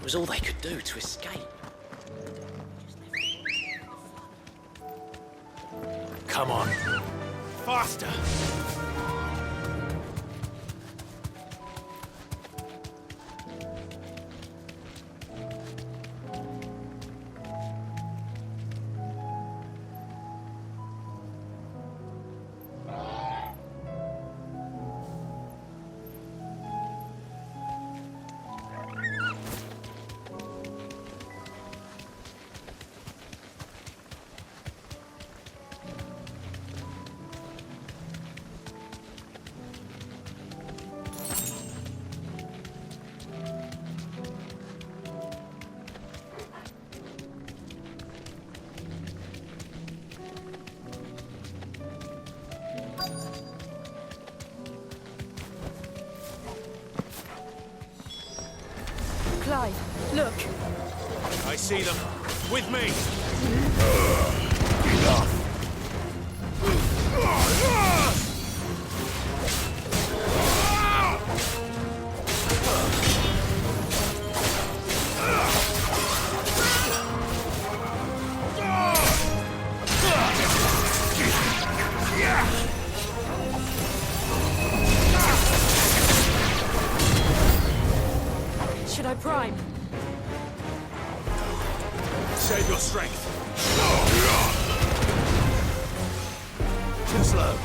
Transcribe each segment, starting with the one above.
was all they could do to escape. Come on. Faster! Clive, look! I see them. With me! Enough! Should I prime? Save your strength. Too slow.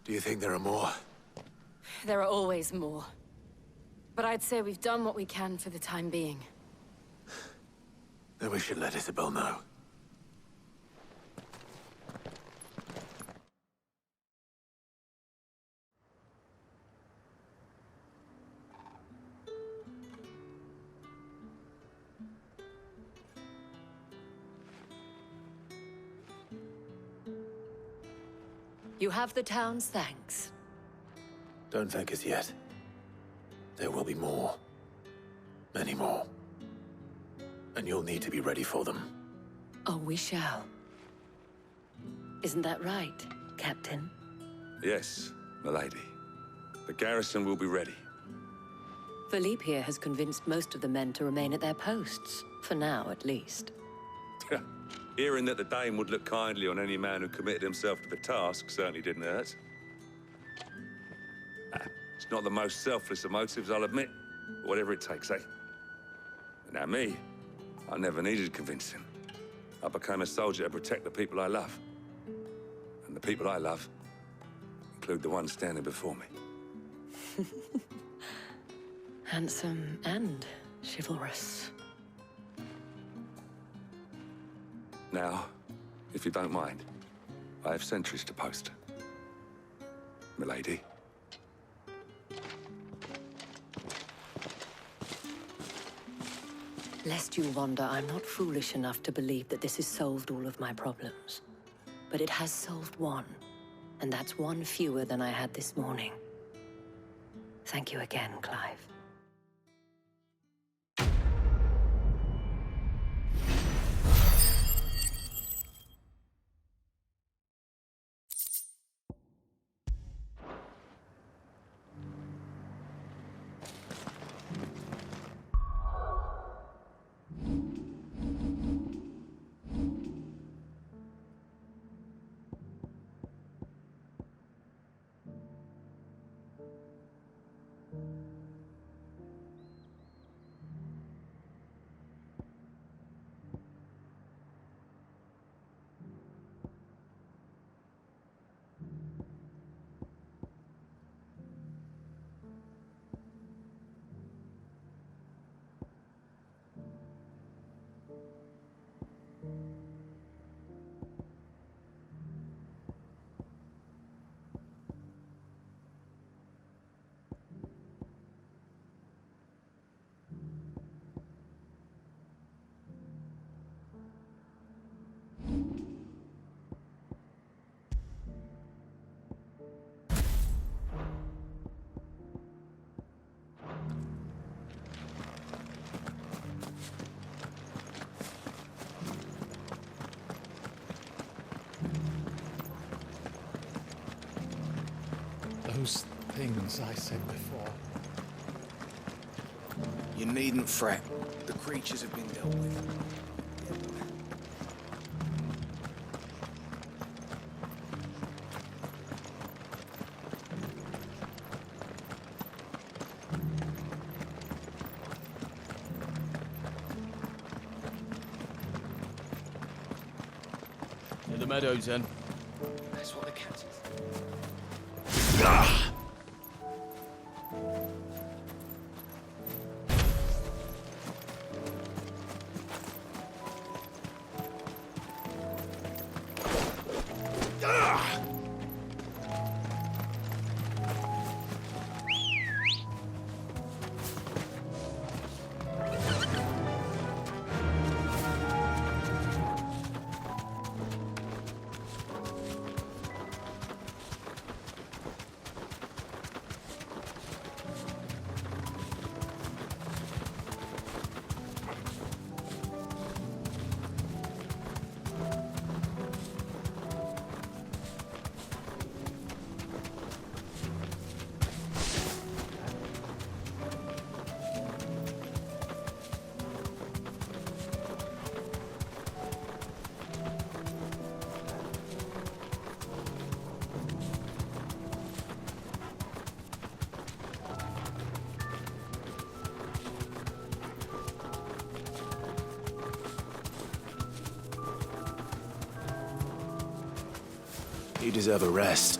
Do you think there are more? There are always more. But I'd say we've done what we can for the time being. Then we should let Isabel know. You have the town's thanks. Don't thank us yet. There will be more. Many more. And you'll need to be ready for them. Oh, we shall. Isn't that right, Captain? Yes, milady. The garrison will be ready. Philippe here has convinced most of the men to remain at their posts. For now, at least. Hearing that the Dane would look kindly on any man who committed himself to the task certainly didn't hurt. It's not the most selfless of motives, I'll admit. But whatever it takes, eh? But now me, I never needed convincing. I became a soldier to protect the people I love. And the people I love include the ones standing before me. Handsome and chivalrous. Now, if you don't mind, I have sentries to post. Milady. Lest you wonder, I'm not foolish enough to believe that this has solved all of my problems. But it has solved one, and that's one fewer than I had this morning. Thank you again, Clive. Those things I said before. You needn't fret. The creatures have been dealt with. In the meadows, then. That's what the captain. You deserve a rest.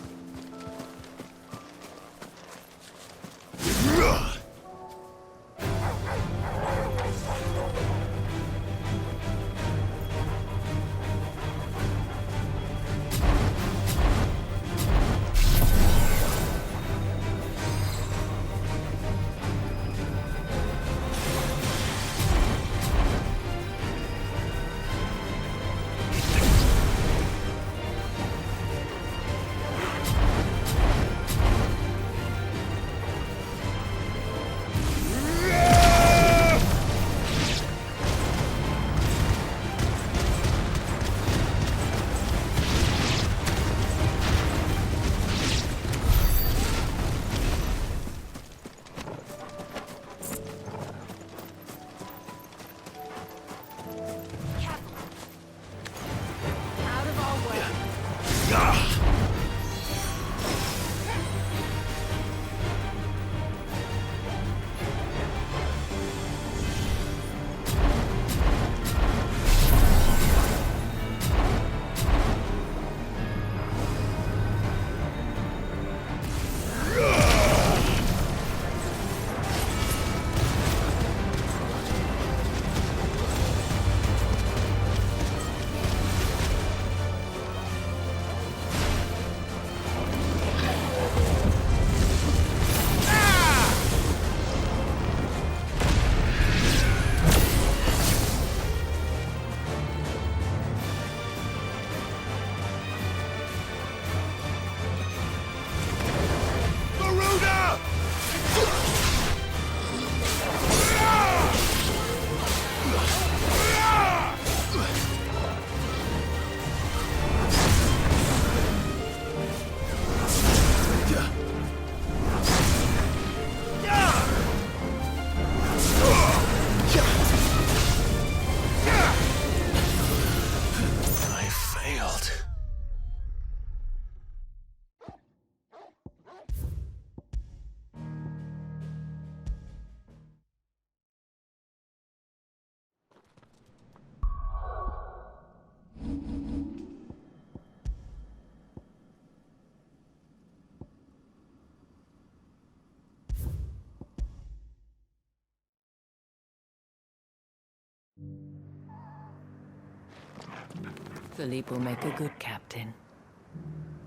Philippe will make a good captain.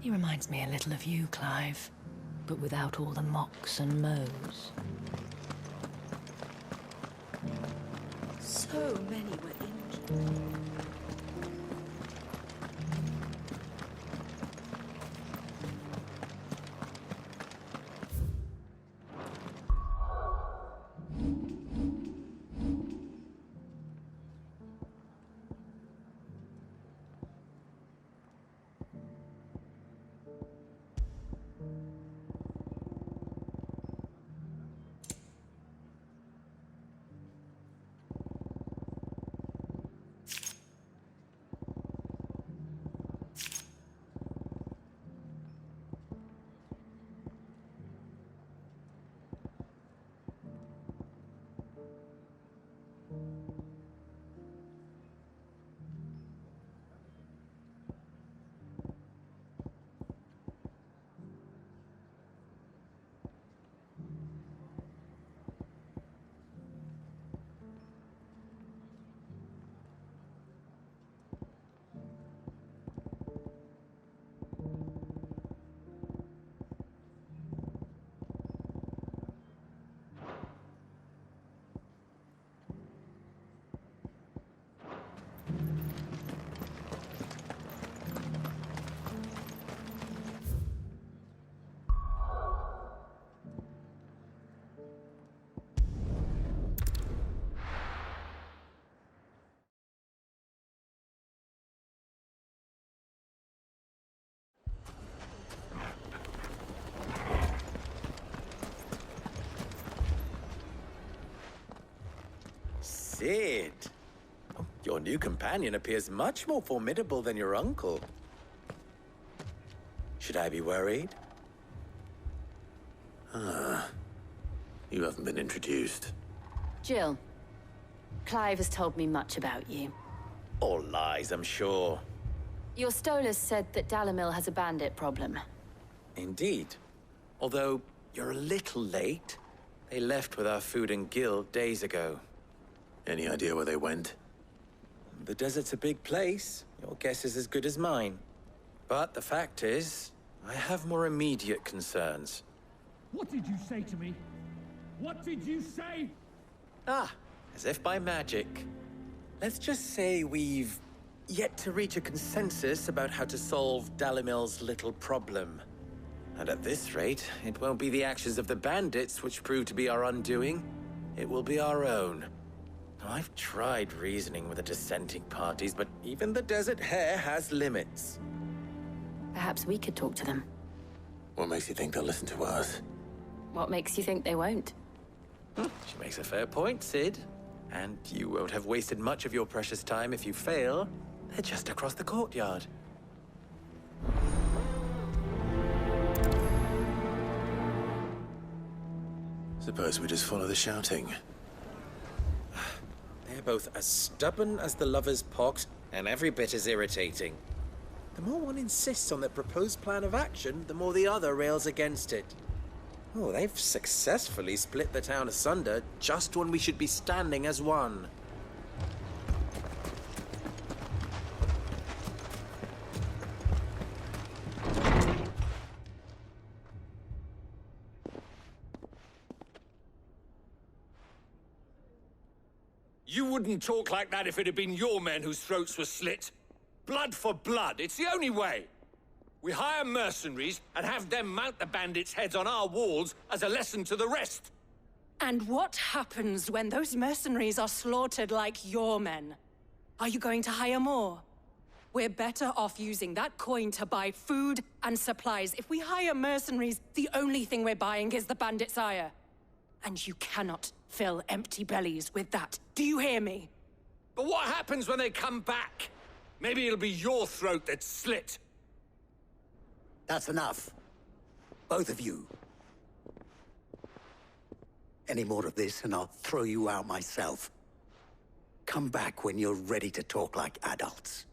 He reminds me a little of you, Clive, but without all the mocks and mows. So many were injured. Sid! Oh, your new companion appears much more formidable than your uncle. Should I be worried? You haven't been introduced. Jill, Clive has told me much about you. All lies, I'm sure. Your Stolas said that Dalamil has a bandit problem. Indeed. Although, you're a little late. They left with our food and guild days ago. Any idea where they went? The desert's a big place. Your guess is as good as mine. But the fact is, I have more immediate concerns. What did you say to me? What did you say? Ah, as if by magic. Let's just say we've yet to reach a consensus about how to solve Dalimil's little problem. And at this rate, it won't be the actions of the bandits which prove to be our undoing. It will be our own. Now, I've tried reasoning with the dissenting parties, but even the Desert Hare has limits. Perhaps we could talk to them. What makes you think they'll listen to us? What makes you think they won't? She makes a fair point, Sid. And you won't have wasted much of your precious time if you fail. They're just across the courtyard. Suppose we just follow the shouting. They're both as stubborn as the lover's pox, and every bit as irritating. The more one insists on their proposed plan of action, the more the other rails against it. Oh, they've successfully split the town asunder just when we should be standing as one. You wouldn't talk like that if it had been your men whose throats were slit. Blood for blood, it's the only way. We hire mercenaries and have them mount the bandits' heads on our walls as a lesson to the rest. And what happens when those mercenaries are slaughtered like your men? Are you going to hire more? We're better off using that coin to buy food and supplies. If we hire mercenaries, the only thing we're buying is the bandits' ire. And you cannot fill empty bellies with that. Do you hear me? But what happens when they come back? Maybe it'll be your throat that's slit. That's enough. Both of you. Any more of this and I'll throw you out myself. Come back when you're ready to talk like adults.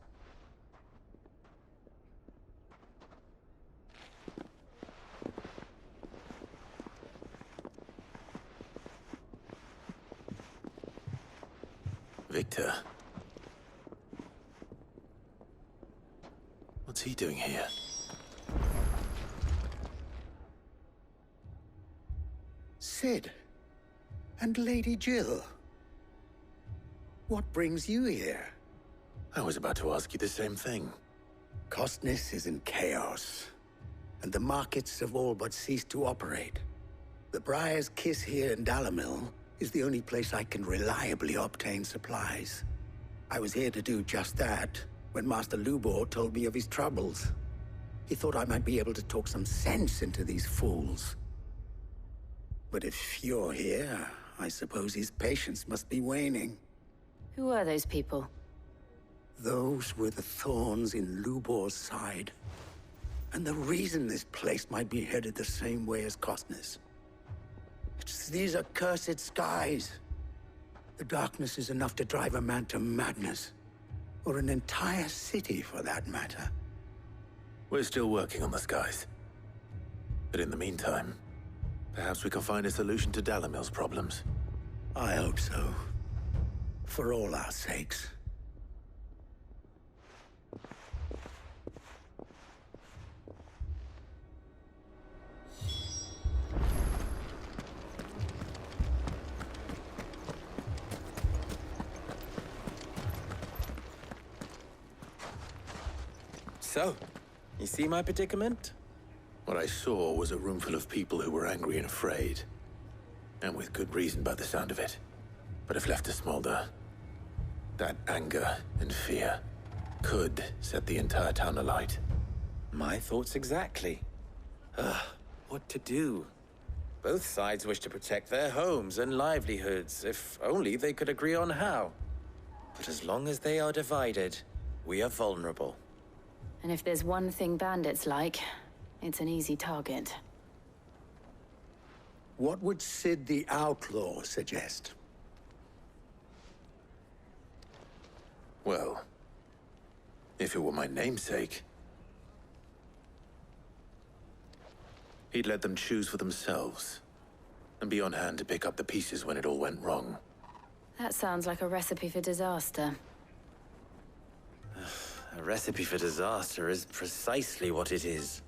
Victor. he doing here? Sid. And Lady Jill. What brings you here? I was about to ask you the same thing. Costness is in chaos, and the markets have all but ceased to operate. The Briar's Kiss here in Dalimil is the only place I can reliably obtain supplies. I was here to do just that when Master Lubor told me of his troubles. He thought I might be able to talk some sense into these fools. But if you're here, I suppose his patience must be waning. Who are those people? Those were the thorns in Lubor's side. And the reason this place might be headed the same way as Costness. It's these accursed skies. The darkness is enough to drive a man to madness. Or an entire city, for that matter. We're still working on the skies. But in the meantime, perhaps we can find a solution to Dalimil's problems. I hope so. For all our sakes. So, you see my predicament? What I saw was a room full of people who were angry and afraid. And with good reason by the sound of it. But if left to smolder, that anger and fear could set the entire town alight. My thoughts exactly. What to do? Both sides wish to protect their homes and livelihoods, if only they could agree on how. But as long as they are divided, we are vulnerable. And if there's one thing bandits like, it's an easy target. What would Sid the Outlaw suggest? Well, if it were my namesake, he'd let them choose for themselves, and be on hand to pick up the pieces when it all went wrong. That sounds like a recipe for disaster. A recipe for disaster is precisely what it is.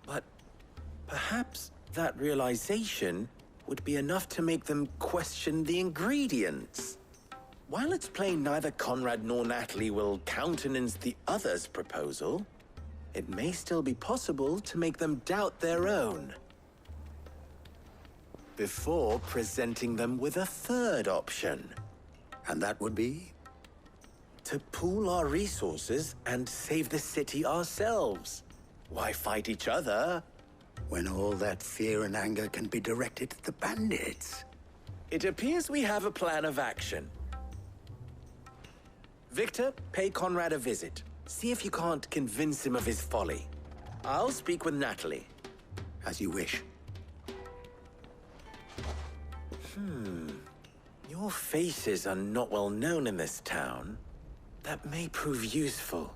But perhaps that realization would be enough to make them question the ingredients. While it's plain neither Conrad nor Natalie will countenance the other's proposal, it may still be possible to make them doubt their own. Before presenting them with a third option. And that would be? To pool our resources and save the city ourselves. Why fight each other? When all that fear and anger can be directed at the bandits. It appears we have a plan of action. Victor, pay Conrad a visit. See if you can't convince him of his folly. I'll speak with Natalie. As you wish. Your faces are not well known in this town. That may prove useful.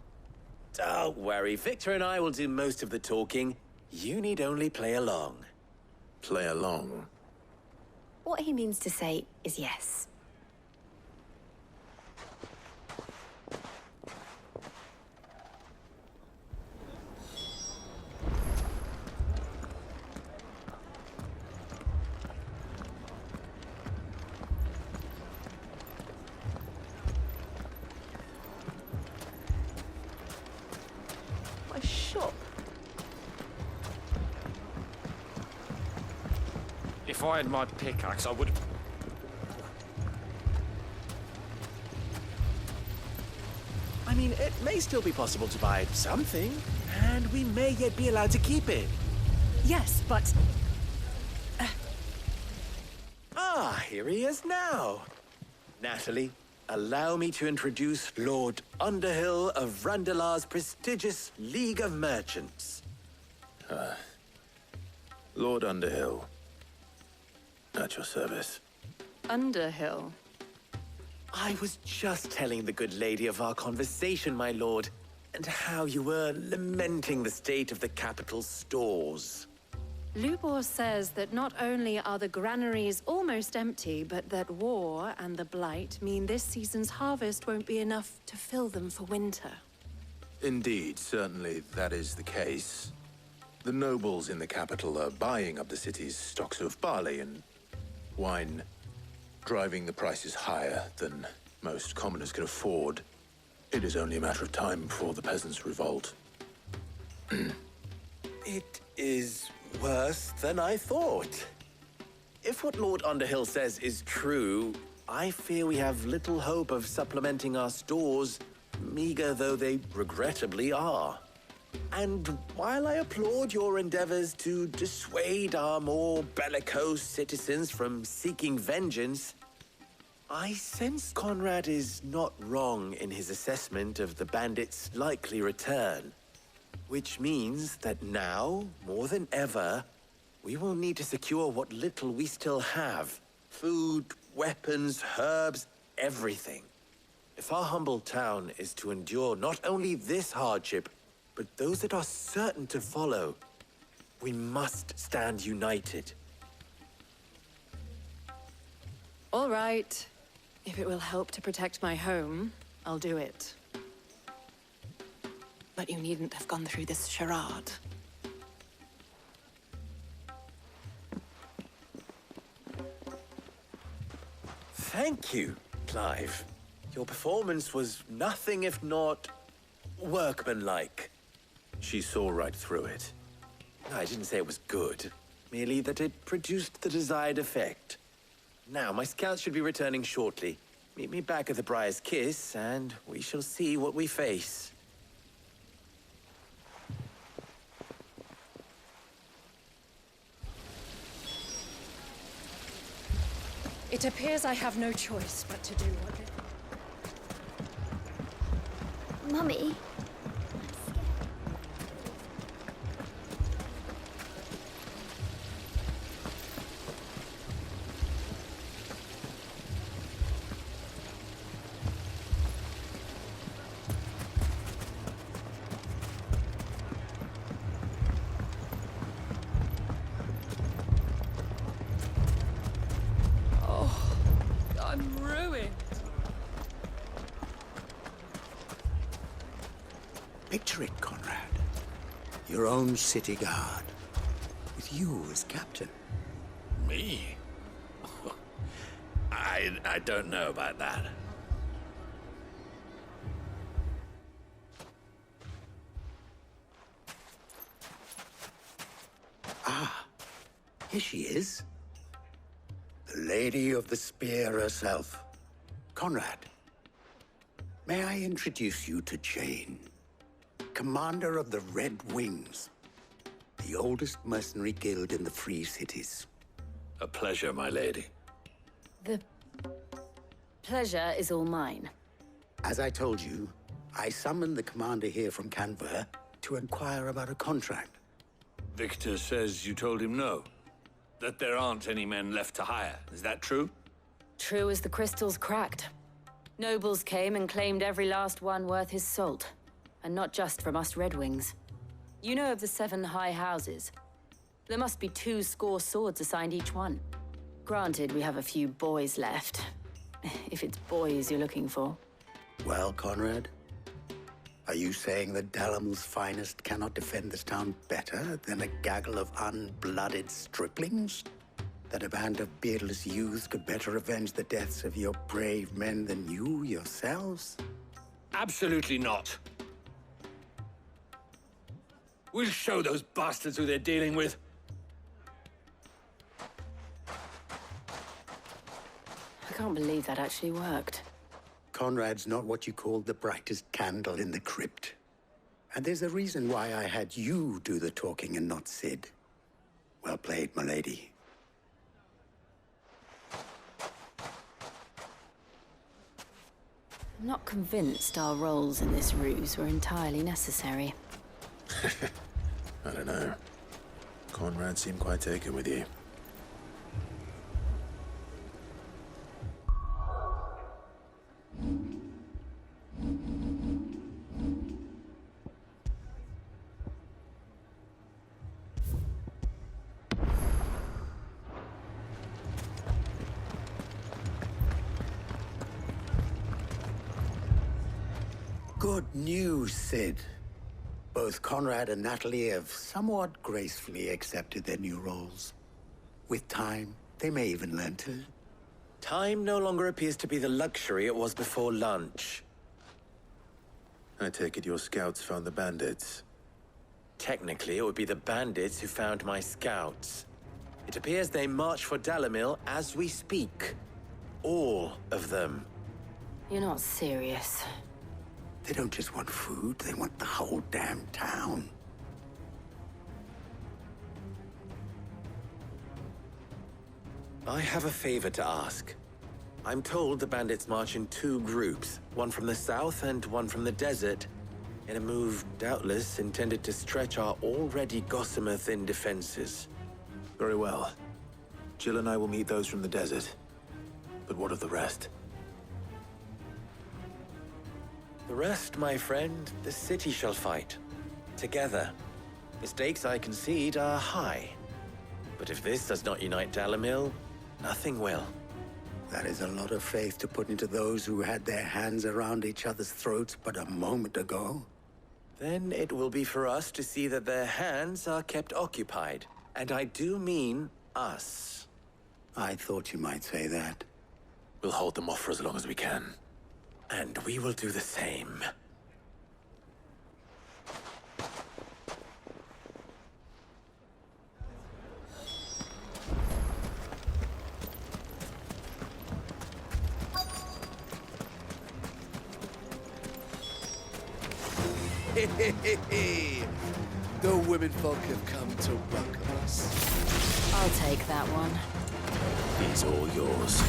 Don't worry, Victor and I will do most of the talking. You need only play along. Play along? What he means to say is yes. If I had my pickaxe, I would have... I mean, it may still be possible to buy something, and we may yet be allowed to keep it. Yes, but... Here he is now. Natalie, allow me to introduce Lord Underhill of Randalar's prestigious League of Merchants. Lord Underhill. At your service. Underhill? I was just telling the good lady of our conversation, my lord, and how you were lamenting the state of the capital's stores. Lubor says that not only are the granaries almost empty, but that war and the Blight mean this season's harvest won't be enough to fill them for winter. Indeed, certainly that is the case. The nobles in the capital are buying up the city's stocks of barley and wine, driving the prices higher than most commoners can afford. It is only a matter of time before the peasants revolt. It is worse than I thought. If what Lord Underhill says is true, I fear we have little hope of supplementing our stores, meager though they regrettably are. And while I applaud your endeavors to dissuade our more bellicose citizens from seeking vengeance, I sense Conrad is not wrong in his assessment of the bandits' likely return. Which means that now, more than ever, we will need to secure what little we still have. Food, weapons, herbs, everything. If our humble town is to endure not only this hardship, but those that are certain to follow, we must stand united. All right. If it will help to protect my home, I'll do it. But you needn't have gone through this charade. Thank you, Clive. Your performance was nothing if not workmanlike. She saw right through it. I didn't say it was good, merely that it produced the desired effect. Now, my scouts should be returning shortly. Meet me back at the Briar's Kiss, and we shall see what we face. It appears I have no choice but to do what it... Mummy? I'm ruined. Picture it, Conrad. Your own city guard, with you as captain. Me? I don't know about that. Ah, here she is. The Lady of the Spear herself. Conrad, may I introduce you to Jane, commander of the Red Wings, the oldest mercenary guild in the Free Cities. A pleasure, my lady. The pleasure is all mine. As I told you, I summoned the commander here from Canver to inquire about a contract. Victor says you told him no. That there aren't any men left to hire. Is that true? True as the crystals cracked. Nobles came and claimed every last one worth his salt. And not just from us Red Wings. You know of the 7 high houses. There must be 2 swords assigned each one. Granted, we have a few boys left. If it's boys you're looking for. Well, Conrad, are you saying that Dalamil's finest cannot defend this town better than a gaggle of unblooded striplings? That a band of beardless youths could better avenge the deaths of your brave men than you yourselves? Absolutely not. We'll show those bastards who they're dealing with. I can't believe that actually worked. Conrad's not what you called the brightest candle in the crypt. And there's a reason why I had you do the talking and not Sid. Well played, my lady. I'm not convinced our roles in this ruse were entirely necessary. I don't know. Conrad seemed quite taken with you. Good. Good news, Sid. Both Conrad and Natalie have somewhat gracefully accepted their new roles. With time, they may even learn to... Time no longer appears to be the luxury it was before lunch. I take it your scouts found the bandits. Technically, it would be the bandits who found my scouts. It appears they march for Dalimil as we speak. All of them. You're not serious. They don't just want food, they want the whole damn town. I have a favor to ask. I'm told the bandits march in two groups, one from the south and one from the desert, in a move doubtless intended to stretch our already gossamer-thin defenses. Very well. Jill and I will meet those from the desert. But what of the rest? The rest, my friend, the city shall fight. Together. The stakes, I concede, are high. But if this does not unite Dalimil, nothing will. That is a lot of faith to put into those who had their hands around each other's throats but a moment ago. Then it will be for us to see that their hands are kept occupied. And I do mean us. I thought you might say that. We'll hold them off for as long as we can. And we will do the same. The women folk have come to welcome us. I'll take that one. He's all yours.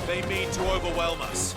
They mean to overwhelm us.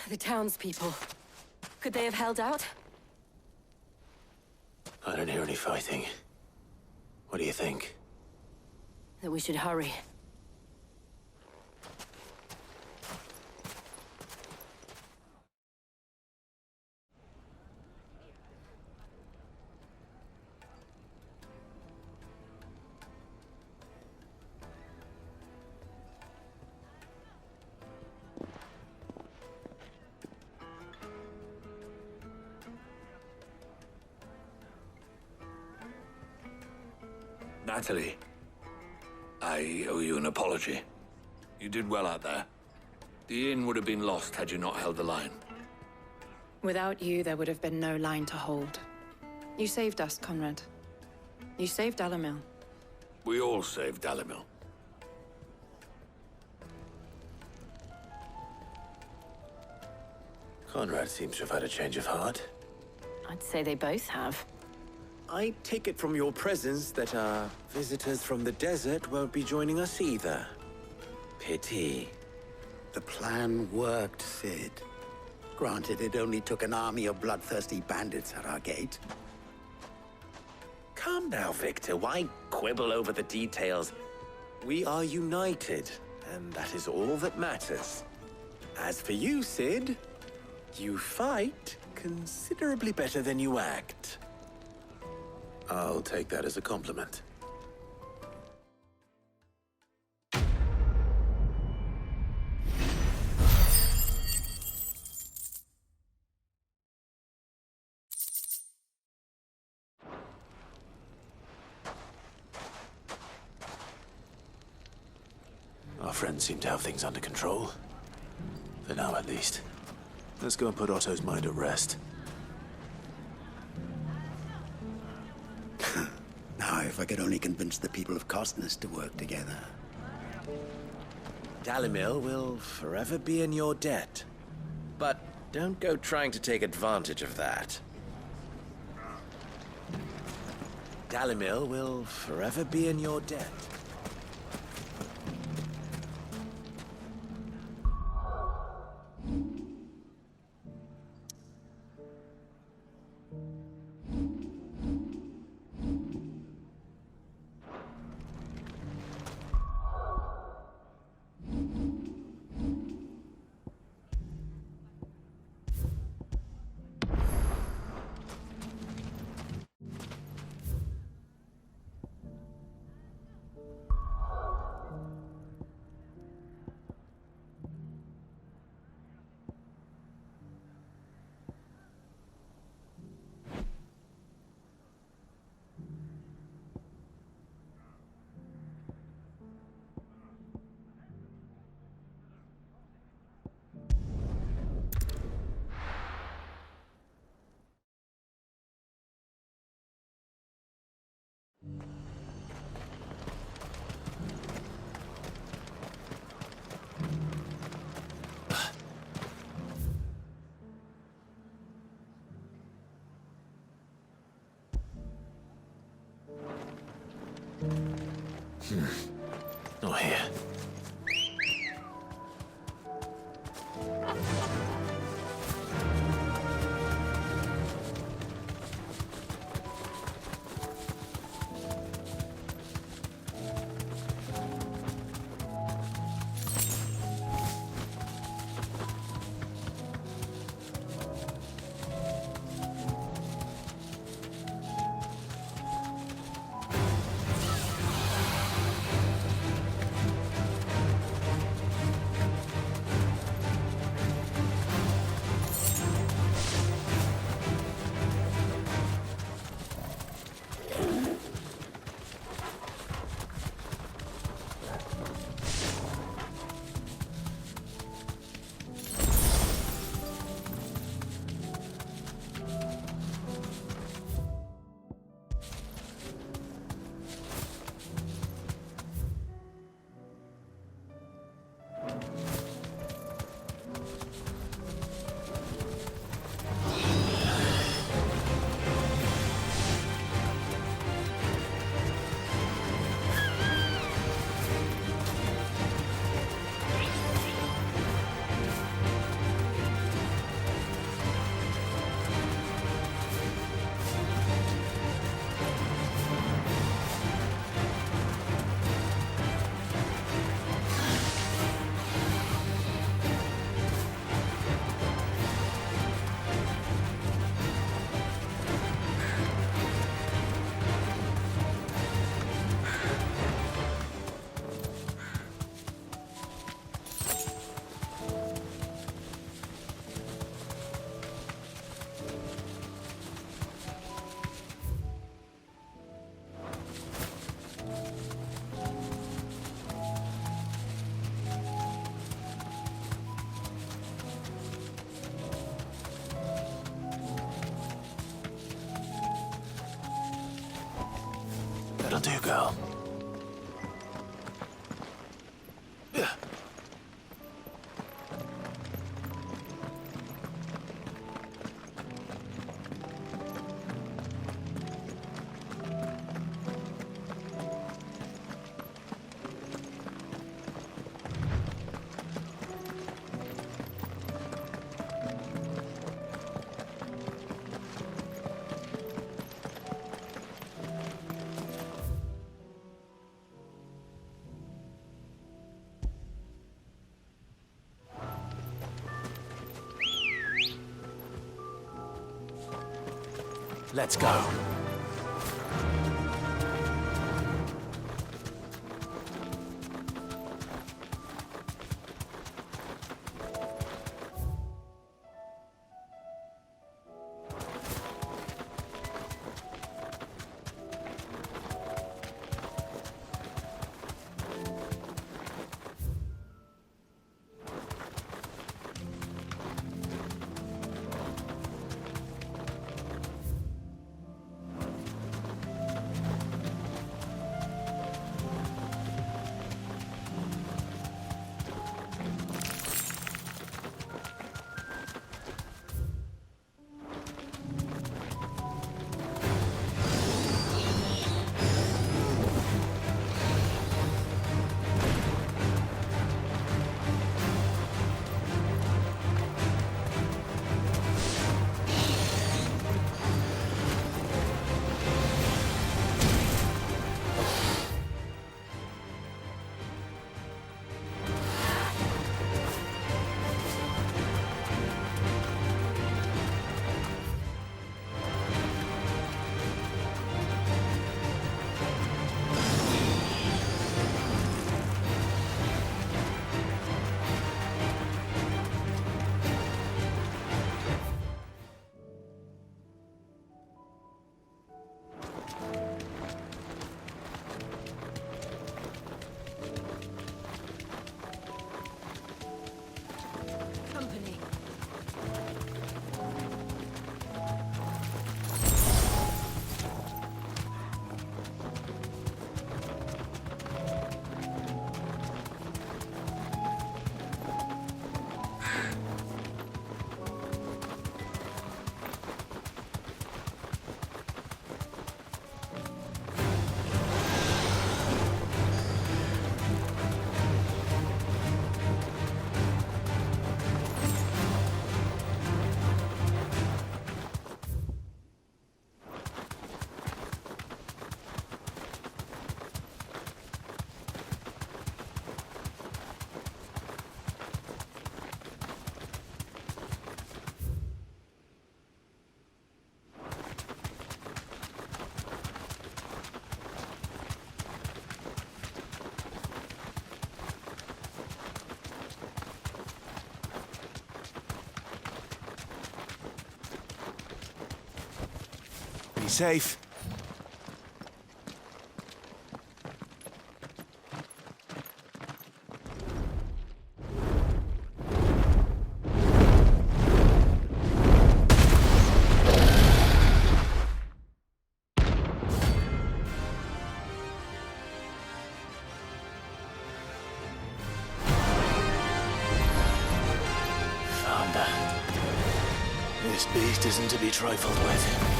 The townspeople. Could they have held out? I don't hear any fighting. What do you think? That we should hurry. Natalie, I owe you an apology. You did well out there. The inn would have been lost had you not held the line. Without you, there would have been no line to hold. You saved us, Conrad. You saved Dalimil. We all saved Dalimil. Conrad seems to have had a change of heart. I'd say they both have. I take it from your presence that our visitors from the desert won't be joining us either. Pity. The plan worked, Sid. Granted, it only took an army of bloodthirsty bandits at our gate. Calm now, Victor. Why quibble over the details? We are united, and that is all that matters. As for you, Sid, you fight considerably better than you act. I'll take that as a compliment. Our friends seem to have things under control. For now, at least. Let's go and put Otto's mind at rest. Now, if I could only convince the people of Costness to work together. Dalimil will forever be in your debt. But don't go trying to take advantage of that. Dalimil will forever be in your debt. Not here. That'll do, girl. Let's go. Be safe. Found that. This beast isn't to be trifled with.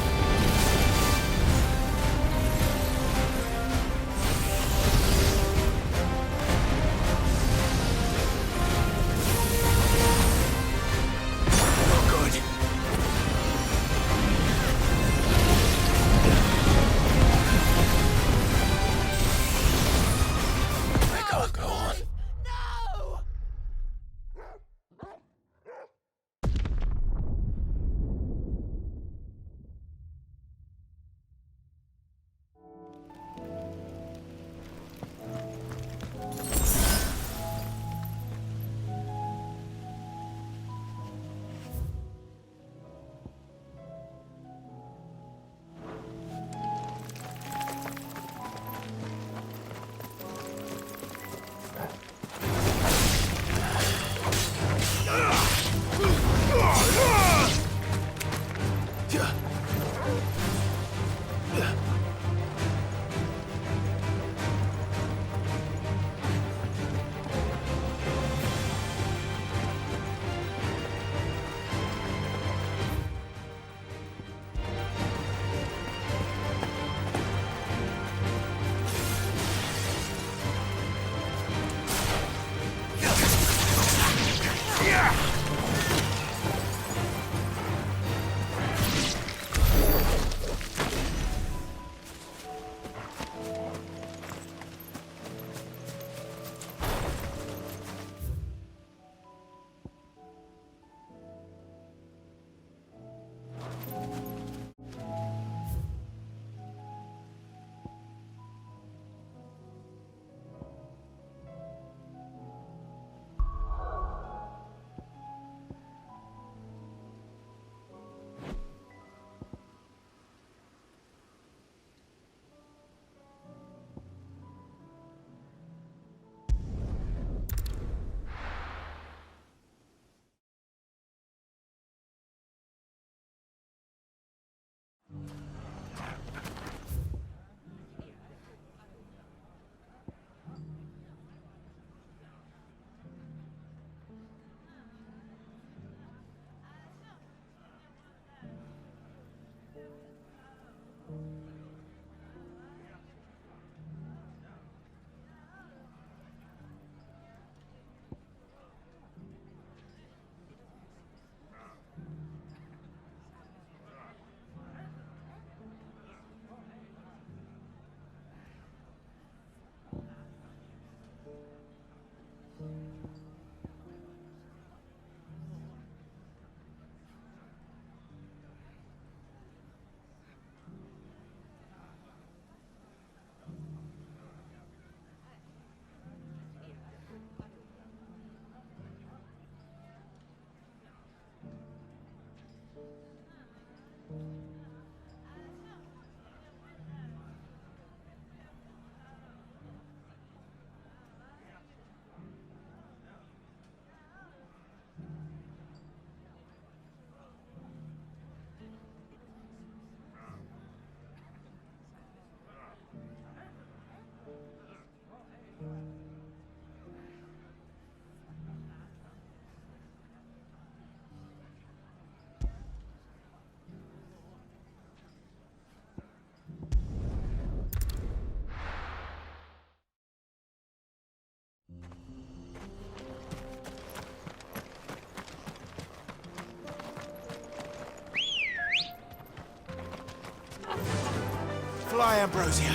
Fly, Ambrosia.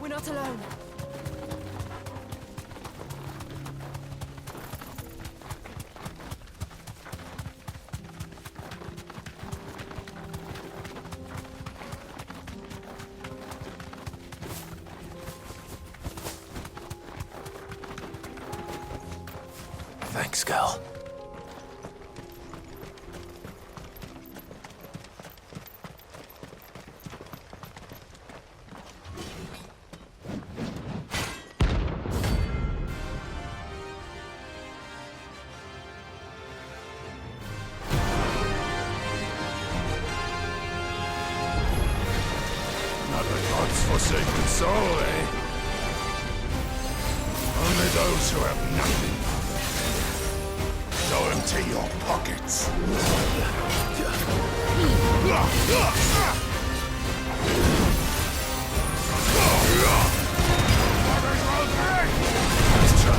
We're not alone. Thanks, girl. Not the gods' forsaken soul, eh? Only those who have nothing. Go empty your pockets. Let's try.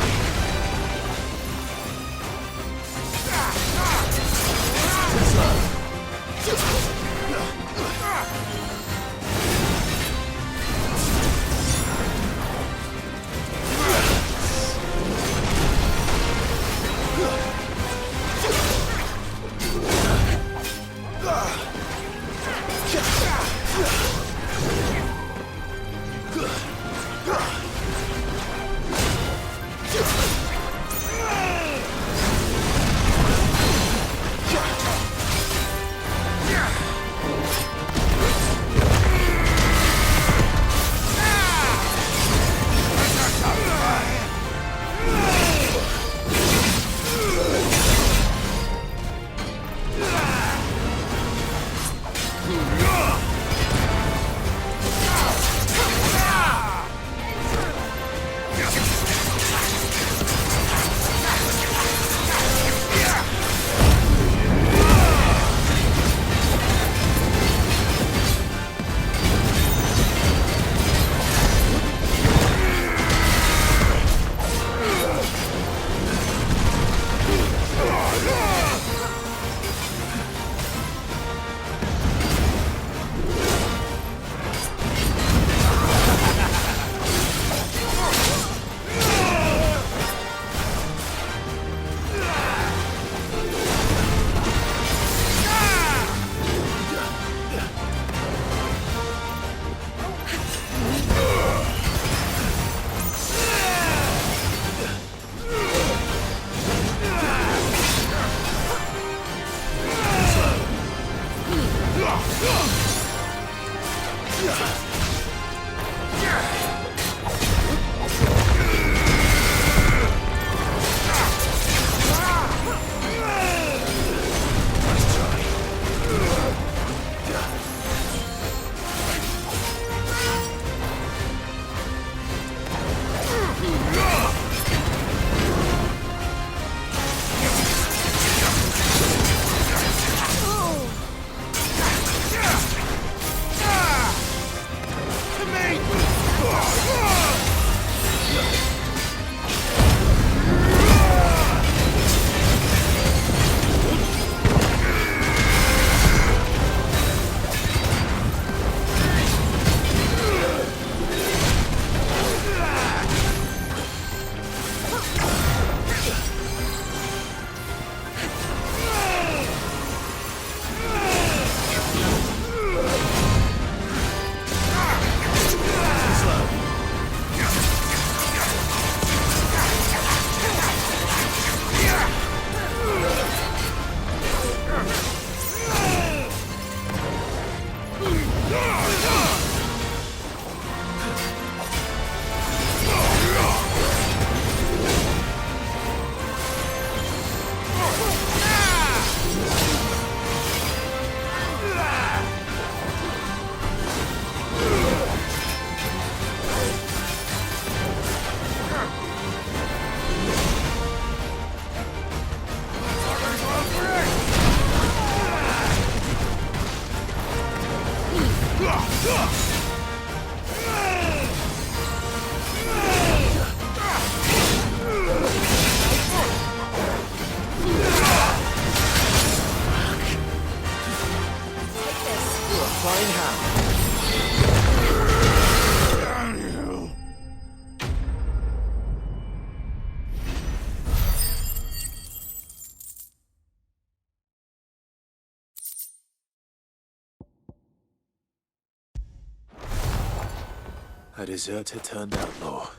A deserter turned outlaw.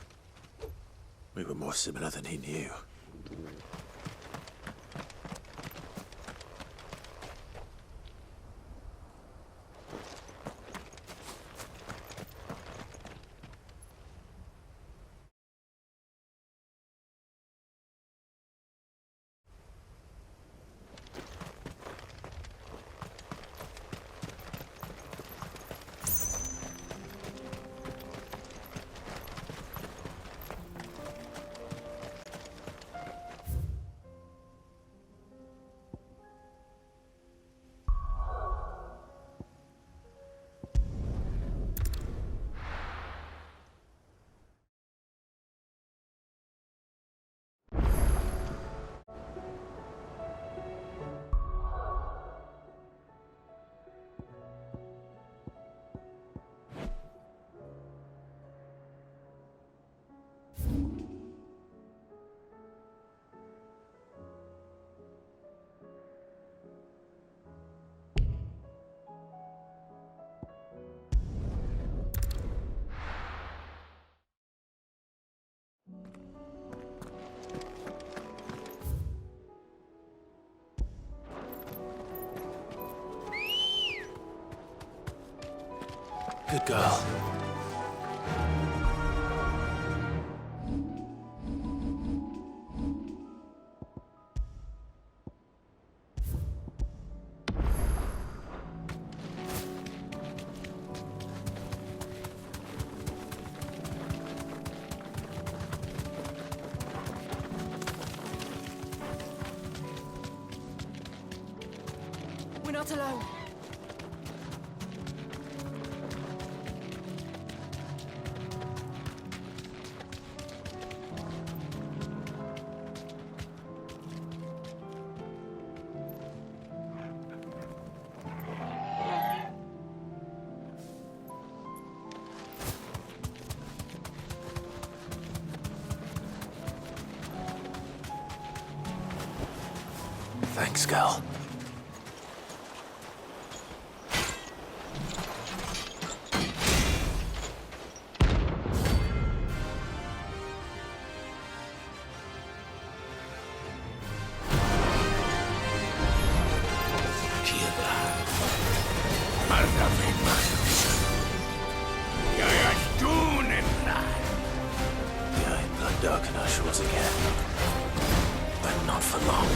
We were more similar than he knew. Good girl. We're not alone. Thanks, girl. Behind blood darken our shores again. But not for long.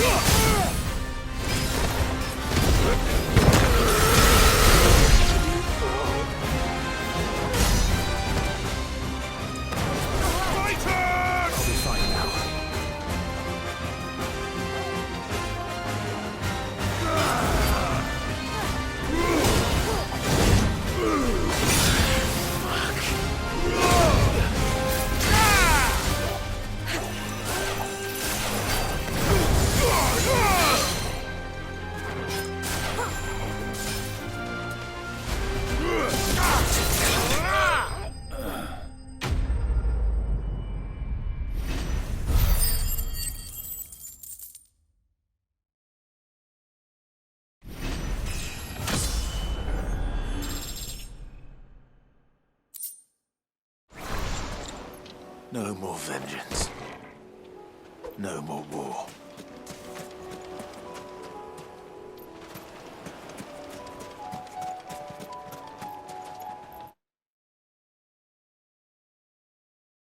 I'll be fine now. No more vengeance. No more war.